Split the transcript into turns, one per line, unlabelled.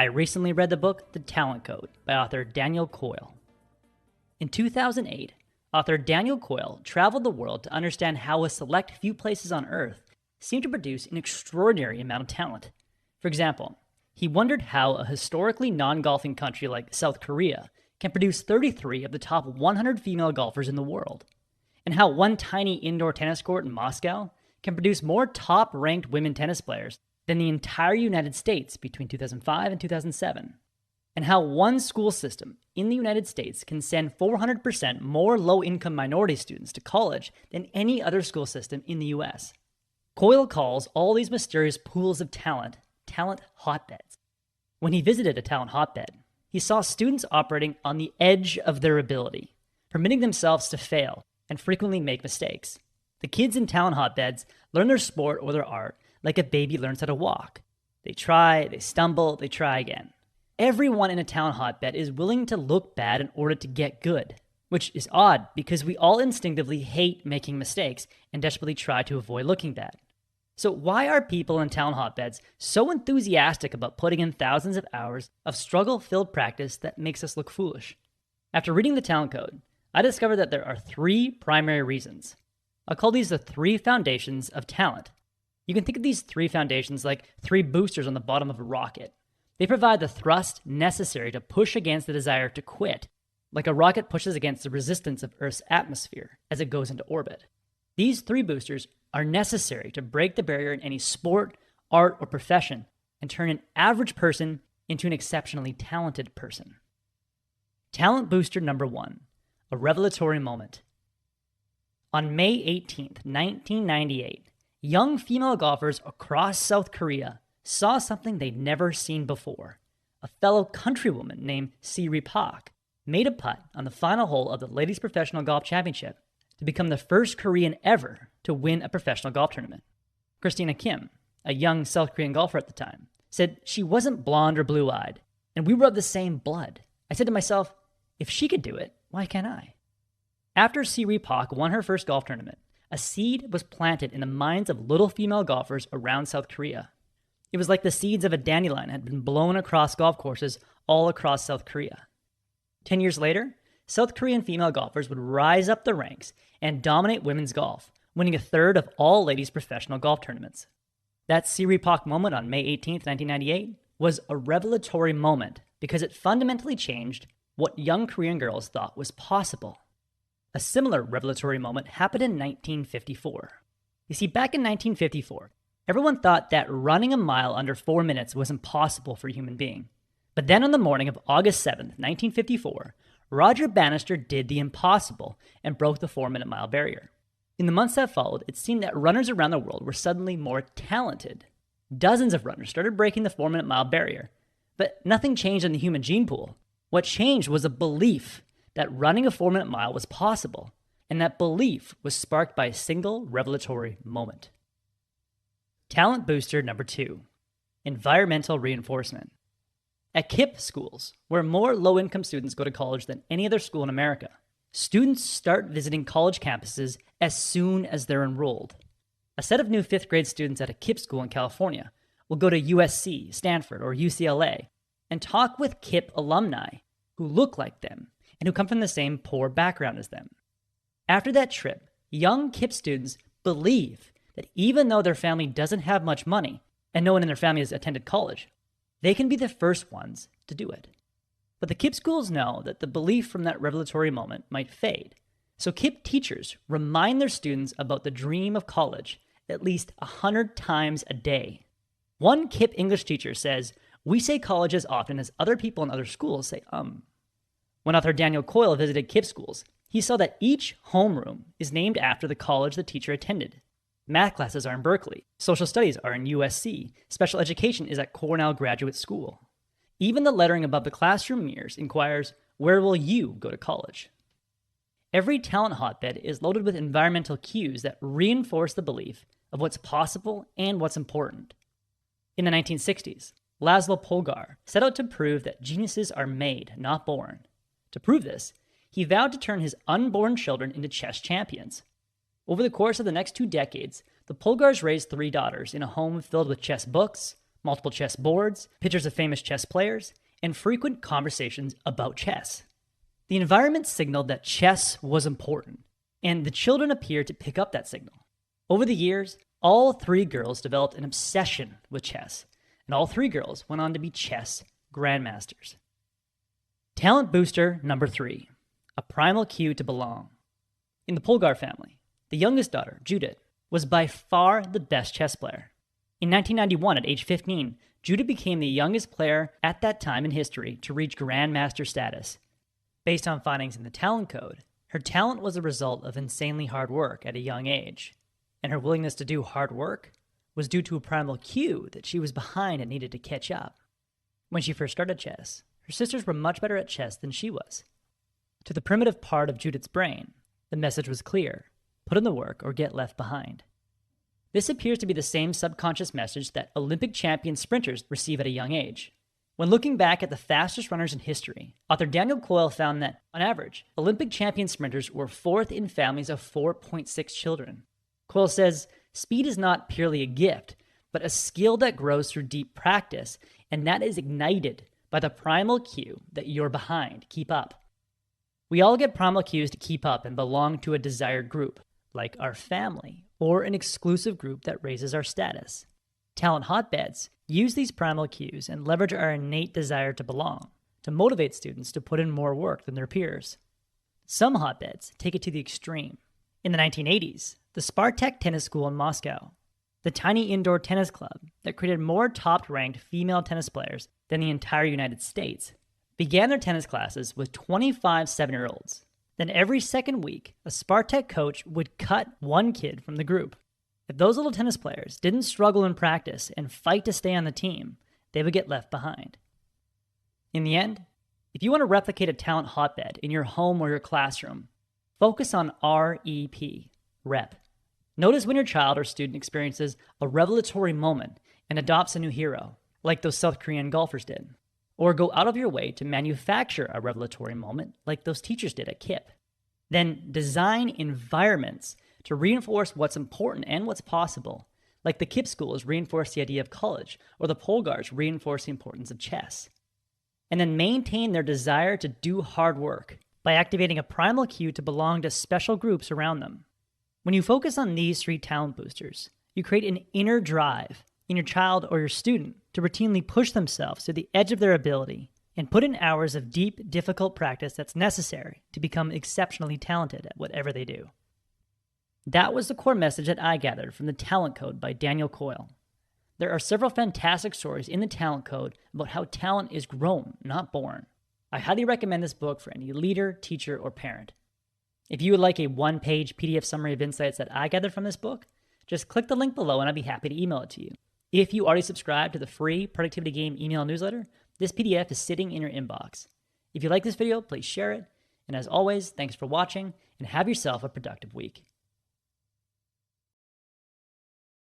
I recently read the book The Talent Code by author Daniel Coyle. In 2008, author Daniel Coyle traveled the world to understand how a select few places on Earth seem to produce an extraordinary amount of talent. For example, he wondered how a historically non-golfing country like South Korea can produce 33 of the top 100 female golfers in the world, and how one tiny indoor tennis court in Moscow can produce more top-ranked women tennis players than the entire United States between 2005 and 2007, and how one school system in the United States can send 400% more low-income minority students to college than any other school system in the US. Coyle calls all these mysterious pools of talent hotbeds. When he visited a talent hotbed, he saw students operating on the edge of their ability, permitting themselves to fail and frequently make mistakes. The kids in talent hotbeds learn their sport or their art like a baby learns how to walk. They try, they stumble, they try again. Everyone in a talent hotbed is willing to look bad in order to get good, which is odd because we all instinctively hate making mistakes and desperately try to avoid looking bad. So why are people in talent hotbeds so enthusiastic about putting in thousands of hours of struggle-filled practice that makes us look foolish? After reading the Talent Code, I discovered that there are 3 primary reasons. I'll call these the 3 foundations of talent. You can think of these 3 foundations like 3 boosters on the bottom of a rocket. They provide the thrust necessary to push against the desire to quit, like a rocket pushes against the resistance of Earth's atmosphere as it goes into orbit. These 3 boosters are necessary to break the barrier in any sport, art, or profession and turn an average person into an exceptionally talented person. Talent booster number 1, a revelatory moment. On May 18th, 1998, young female golfers across South Korea saw something they'd never seen before. A fellow countrywoman named Siri Park made a putt on the final hole of the Ladies Professional Golf Championship to become the first Korean ever to win a professional golf tournament. Christina Kim, a young South Korean golfer at the time, said she wasn't blonde or blue-eyed, and we were of the same blood. I said to myself, if she could do it, why can't I? After Siri Park won her first golf tournament, a seed was planted in the minds of little female golfers around South Korea. It was like the seeds of a dandelion had been blown across golf courses all across South Korea. 10 years later, South Korean female golfers would rise up the ranks and dominate women's golf, winning a third of all ladies' professional golf tournaments. That Siri Park moment on May 18, 1998, was a revelatory moment because it fundamentally changed what young Korean girls thought was possible. A similar revelatory moment happened in 1954. You see, back in 1954, everyone thought that running a mile under 4 minutes was impossible for a human being. But then on the morning of August 7th, 1954, Roger Bannister did the impossible and broke the 4-minute mile barrier. In the months that followed, it seemed that runners around the world were suddenly more talented. Dozens of runners started breaking the 4-minute mile barrier, but nothing changed in the human gene pool. What changed was a belief that running a 4-minute mile was possible, and that belief was sparked by a single revelatory moment. Talent booster number 2, environmental reinforcement. At KIPP schools, where more low-income students go to college than any other school in America, students start visiting college campuses as soon as they're enrolled. A set of new 5th grade students at a KIPP school in California will go to USC, Stanford, or UCLA and talk with KIPP alumni who look like them and who come from the same poor background as them. After that trip, young KIPP students believe that even though their family doesn't have much money and no one in their family has attended college, they can be the first ones to do it. But the KIPP schools know that the belief from that revelatory moment might fade. So KIPP teachers remind their students about the dream of college at least 100 times a day. One KIPP English teacher says, "We say college as often as other people in other schools say When author Daniel Coyle visited KIPP schools, he saw that each homeroom is named after the college the teacher attended. Math classes are in Berkeley, social studies are in USC, special education is at Cornell Graduate School. Even the lettering above the classroom mirrors inquires, where will you go to college? Every talent hotbed is loaded with environmental cues that reinforce the belief of what's possible and what's important. In the 1960s, Laszlo Polgar set out to prove that geniuses are made, not born. To prove this, he vowed to turn his unborn children into chess champions. Over the course of the next 2 decades, the Polgars raised 3 daughters in a home filled with chess books, multiple chess boards, pictures of famous chess players, and frequent conversations about chess. The environment signaled that chess was important, and the children appeared to pick up that signal. Over the years, all 3 girls developed an obsession with chess, and all 3 girls went on to be chess grandmasters. Talent booster number 3, a primal cue to belong. In the Polgar family, the youngest daughter, Judith, was by far the best chess player. In 1991, at age 15, Judith became the youngest player at that time in history to reach grandmaster status. Based on findings in the talent code, her talent was a result of insanely hard work at a young age, and her willingness to do hard work was due to a primal cue that she was behind and needed to catch up. When she first started chess, her sisters were much better at chess than she was. To the primitive part of Judith's brain, the message was clear: put in the work or get left behind. This appears to be the same subconscious message that Olympic champion sprinters receive at a young age. When looking back at the fastest runners in history, author Daniel Coyle found that, on average, Olympic champion sprinters were 4th in families of 4.6 children. Coyle says, speed is not purely a gift, but a skill that grows through deep practice, and that is ignited by the primal cue that you're behind. Keep up. We all get primal cues to keep up and belong to a desired group, like our family, or an exclusive group that raises our status. Talent hotbeds use these primal cues and leverage our innate desire to belong, to motivate students to put in more work than their peers. Some hotbeds take it to the extreme. In the 1980s, the Spartak Tennis School in Moscow, the tiny indoor tennis club that created more top-ranked female tennis players than the entire United States, began their tennis classes with 25 7-year-olds. Then every second week, a Spartak coach would cut one kid from the group. If those little tennis players didn't struggle in practice and fight to stay on the team, they would get left behind. In the end, if you want to replicate a talent hotbed in your home or your classroom, focus on REP, rep. Notice when your child or student experiences a revelatory moment and adopts a new hero, like those South Korean golfers did. Or go out of your way to manufacture a revelatory moment like those teachers did at KIPP. Then design environments to reinforce what's important and what's possible, like the KIPP schools reinforce the idea of college, or the Polgars reinforce the importance of chess. And then maintain their desire to do hard work by activating a primal cue to belong to special groups around them. When you focus on these 3 talent boosters, you create an inner drive in your child or your student to routinely push themselves to the edge of their ability and put in hours of deep, difficult practice that's necessary to become exceptionally talented at whatever they do. That was the core message that I gathered from the Talent Code by Daniel Coyle. There are several fantastic stories in the Talent Code about how talent is grown, not born. I highly recommend this book for any leader, teacher, or parent. If you would like a 1-page PDF summary of insights that I gathered from this book, just click the link below and I'd be happy to email it to you. If you already subscribe to the free Productivity Game email newsletter, this PDF is sitting in your inbox. If you like this video, please share it. And as always, thanks for watching and have yourself a productive week.